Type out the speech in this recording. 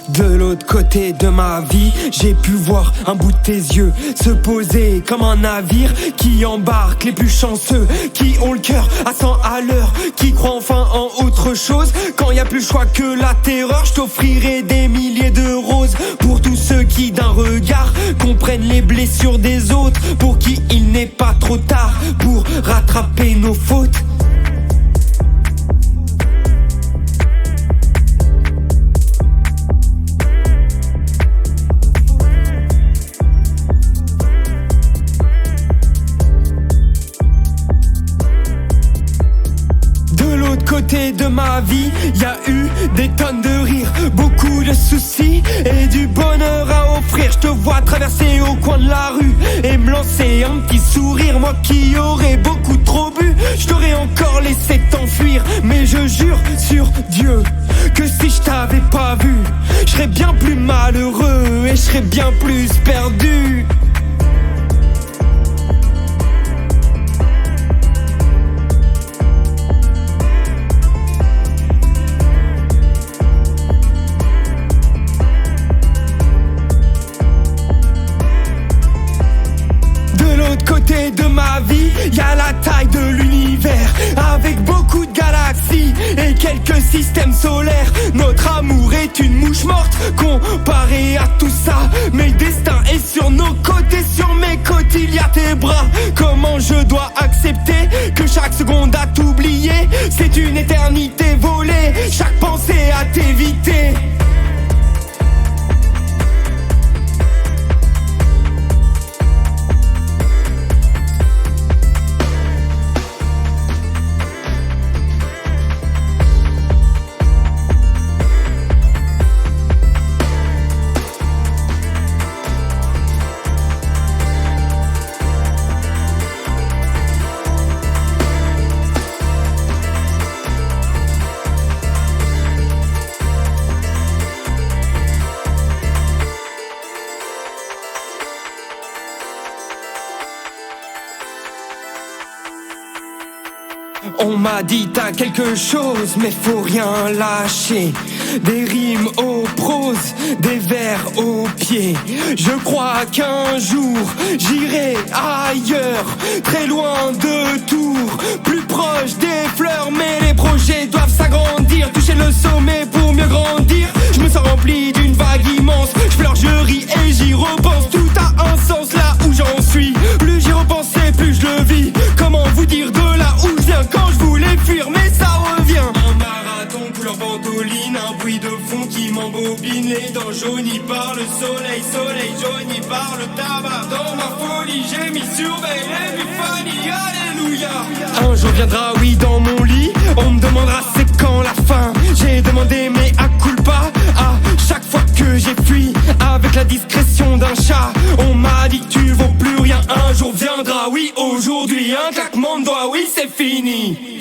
De l'autre côté de ma vie, j'ai pu voir un bout de tes yeux se poser comme un navire qui embarque les plus chanceux, qui ont le cœur à 100 à l'heure, qui croient enfin en autre chose. Quand y a plus le choix que la terreur, je t'offrirai des milliers de roses pour tous ceux qui d'un regard comprennent les blessures des autres, pour qui il n'est pas trop tard pour rattraper nos fautes. Côté de ma vie, y a eu des tonnes de rires, beaucoup de soucis et du bonheur à offrir. Je te vois traverser au coin de la rue et me lancer un petit sourire. Moi qui aurais beaucoup trop bu, je t'aurais encore laissé t'enfuir. Mais je jure sur Dieu que si je t'avais pas vu, je serais bien plus malheureux et je serais bien plus perdu. Côté de ma vie, y a la taille de l'univers, avec beaucoup de galaxies et quelques systèmes solaires. Notre amour est une mouche morte comparé à tout ça, mais le destin est sur nos côtés, sur mes côtes il y a tes bras. Comment je dois accepter que chaque seconde à t'oublier, c'est une éternité volée, chaque pensée à t'éviter. On m'a dit t'as quelque chose, mais faut rien lâcher. Des rimes aux proses, des vers aux pieds. Je crois qu'un jour j'irai ailleurs, très loin de Tours, plus proche des fleurs. Mais les projets doivent s'agrandir, toucher le sommet pour mieux grandir. Je me sens rempli d'une vague immense, je pleure, je ris et j'y repense. Tout a un sens là où j'en suis, plus j'y repensais, plus je le vis. Comment vous dire de là où je viens, quand je voulais fuir mais ça revient. Un marathon couleur ventoline, un bruit de fond qui m'embobine. Les dents jaunies par le soleil, soleil jauni par le tabac. Dans ma folie j'ai mis surveille l'épiphanie, alléluia. Un jour viendra, oui, dans mon lit, on me demandera c'est quand la fin. J'ai demandé mais à culpa à chaque fois que j'ai fui, avec la discrétion d'un chat. On m'a dit que tu vaux plus rien, un jour viendra, oui, aujourd'hui un claquement de doigts, oui c'est fini.